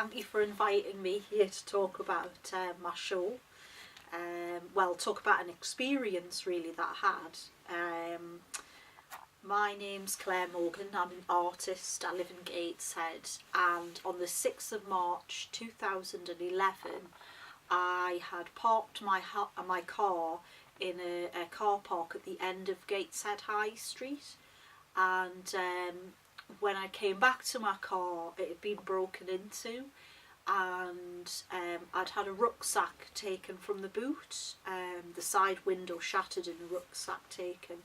thank you for inviting me here to talk about my show. Well, talk about an experience really that I had. My name's Claire Morgan, I'm an artist, I live in Gateshead, and on the 6th of March 2011 I had parked my car in a car park at the end of Gateshead High Street, and when I came back to my car it had been broken into, and I'd had a rucksack taken from the boot, the side window shattered and the rucksack taken,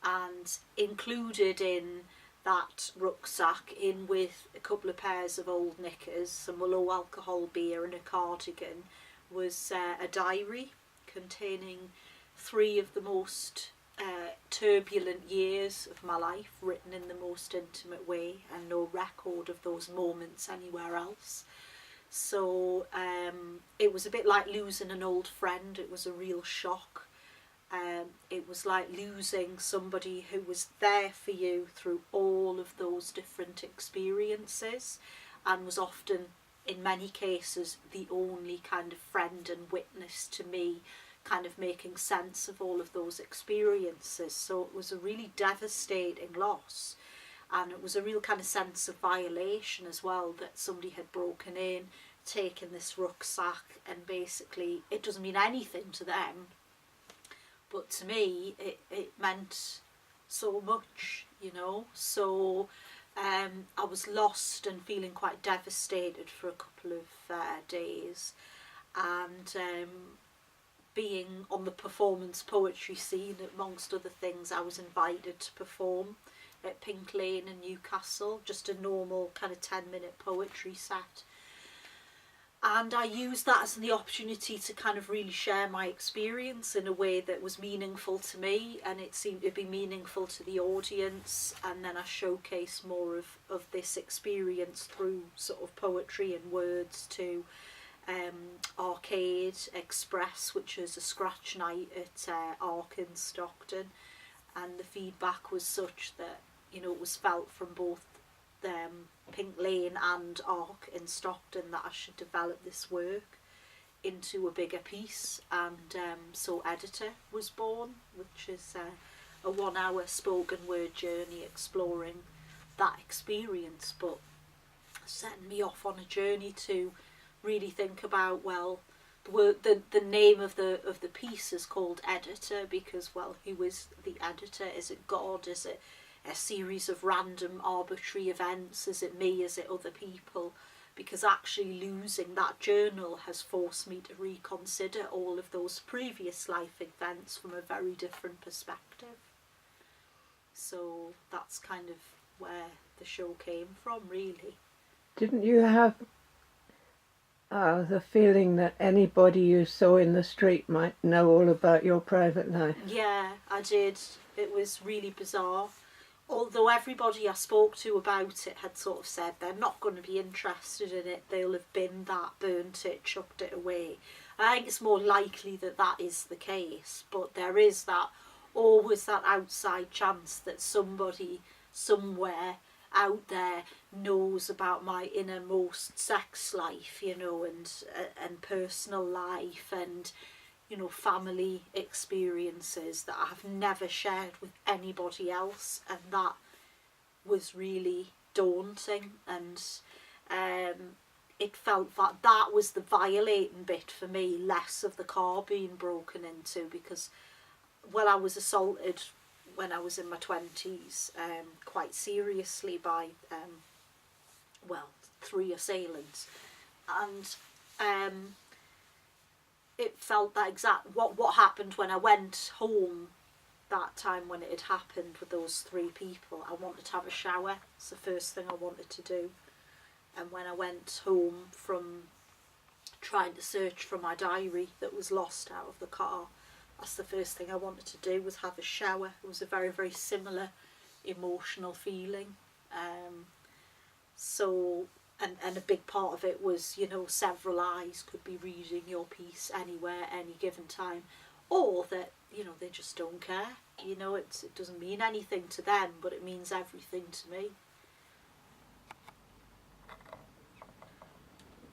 and included in that rucksack, in with a couple of pairs of old knickers, some low alcohol beer and a cardigan, was a diary containing 3 of the most turbulent years of my life, written in the most intimate way, and no record of those moments anywhere else. So it was a bit like losing an old friend. It was a real shock. It was like losing somebody who was there for you through all of those different experiences, and was often, in many cases, the only kind of friend and witness to me, kind of making sense of all of those experiences. So it was a really devastating loss, and it was a real kind of sense of violation as well, that somebody had broken in, taken this rucksack, and basically it doesn't mean anything to them, but to me it meant so much, you know. So I was lost and feeling quite devastated for a couple of days, and being on the performance poetry scene, amongst other things, I was invited to perform at Pink Lane in Newcastle, just a normal kind of 10-minute poetry set. And I used that as the opportunity to kind of really share my experience in a way that was meaningful to me, and it seemed to be meaningful to the audience. And then I showcased more of this experience through sort of poetry and words to Arcade Express, which is a scratch night at Arc in Stockton. And the feedback was such that, you know, it was felt from both Pink Lane and Arc in Stockton that I should develop this work into a bigger piece, and so Editor was born, which is a 1-hour spoken word journey exploring that experience, but setting me off on a journey to really think about, well, the name of the piece is called Editor because, well, who is the editor? Is it God? Is it a series of random arbitrary events? Is it me? Is it other people? Because actually losing that journal has forced me to reconsider all of those previous life events from a very different perspective. So that's kind of where the show came from, really. Didn't you have the feeling that anybody you saw in the street might know all about your private life? Yeah, I did. It was really bizarre. Although everybody I spoke to about it had sort of said they're not going to be interested in it, they'll have binned that, burnt it, chucked it away. I think it's more likely that that is the case, but there is that, always that outside chance that somebody somewhere out there knows about my innermost sex life, you know, and personal life, and, you know, family experiences that I have never shared with anybody else, and that was really daunting. And it felt that that was the violating bit for me, less of the car being broken into, because, well, I was assaulted when I was in my 20s quite seriously by well, 3 assailants, and it felt that exact what happened when I went home that time when it had happened with those 3 people. I wanted to have a shower. It's the first thing I wanted to do. And when I went home from trying to search for my diary that was lost out of the car, that's the first thing I wanted to do, was have a shower. It was a very, very similar emotional feeling. So, and a big part of it was, you know, several eyes could be reading your piece anywhere, any given time, or that, you know, they just don't care. You know, it doesn't mean anything to them, but it means everything to me.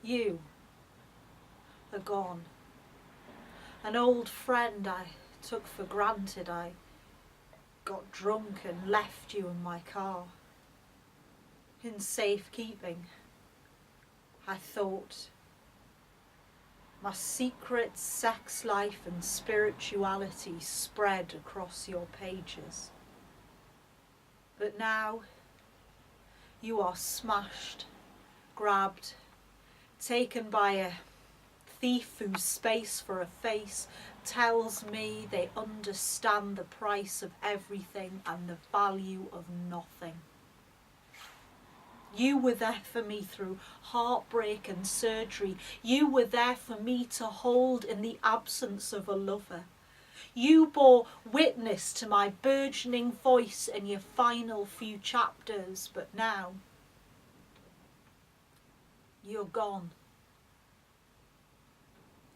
You are gone. An old friend I took for granted. I got drunk and left you in my car. In safekeeping, I thought my secret sex life and spirituality spread across your pages. But now you are smashed, grabbed, taken by a thief whose space for a face tells me they understand the price of everything and the value of nothing. You were there for me through heartbreak and surgery. You were there for me to hold in the absence of a lover. You bore witness to my burgeoning voice in your final few chapters, but now you're gone.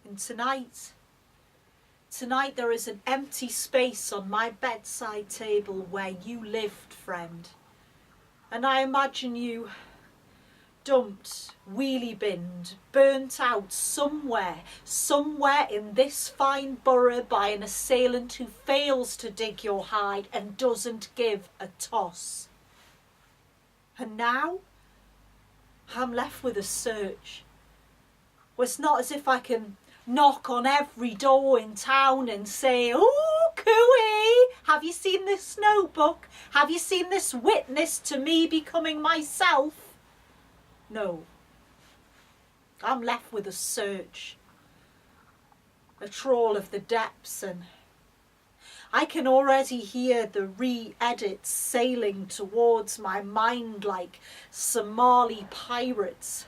And tonight there is an empty space on my bedside table where you lived, friend. And I imagine you dumped, wheelie-binned, burnt out somewhere in this fine borough by an assailant who fails to dig your hide and doesn't give a toss. And now I'm left with a search. Well, it's not as if I can knock on every door in town and say, "Oh, cooey, have you seen this notebook? Have you seen this witness to me becoming myself?" No. I'm left with a search, a trawl of the depths, and I can already hear the re-edits sailing towards my mind like Somali pirates,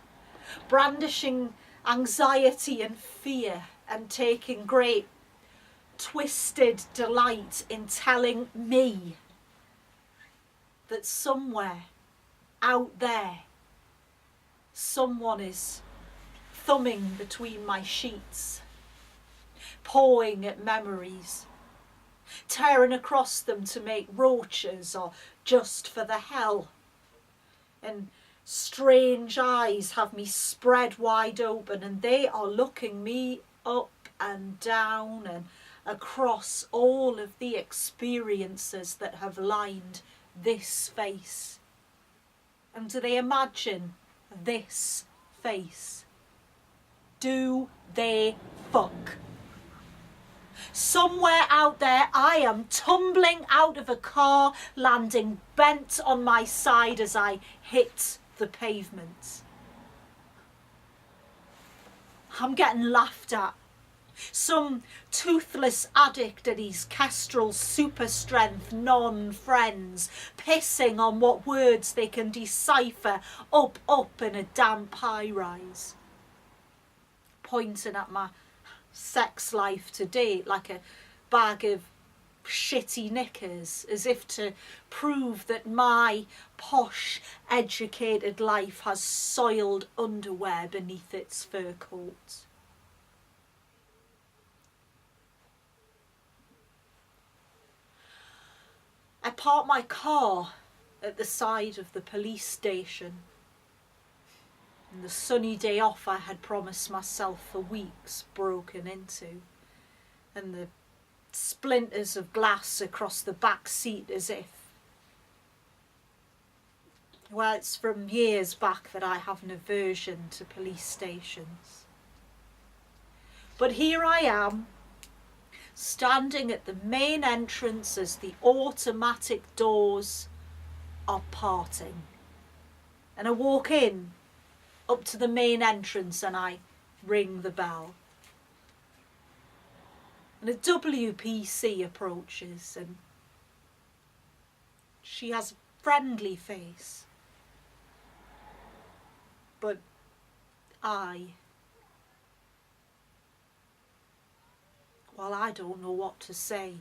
brandishing anxiety and fear and taking great twisted delight in telling me that somewhere out there someone is thumbing between my sheets, pawing at memories, tearing across them to make roaches or just for the hell. And strange eyes have me spread wide open, and they are looking me up and down and across all of the experiences that have lined this face. And do they imagine this face? Do they fuck? Somewhere out there I am tumbling out of a car, landing bent on my side as I hit the pavement. I'm getting laughed at. Some toothless addict and his kestrel super strength non-friends pissing on what words they can decipher up in a damp high-rise, pointing at my sex life to date like a bag of shitty knickers, as if to prove that my posh, educated life has soiled underwear beneath its fur coat. I parked my car at the side of the police station. And the sunny day off I had promised myself for weeks broken into, and the splinters of glass across the back seat as if, well, it's from years back that I have an aversion to police stations. But here I am, standing at the main entrance as the automatic doors are parting. And I walk in, up to the main entrance, and I ring the bell. And a WPC approaches, and she has a friendly face. But I don't know what to say.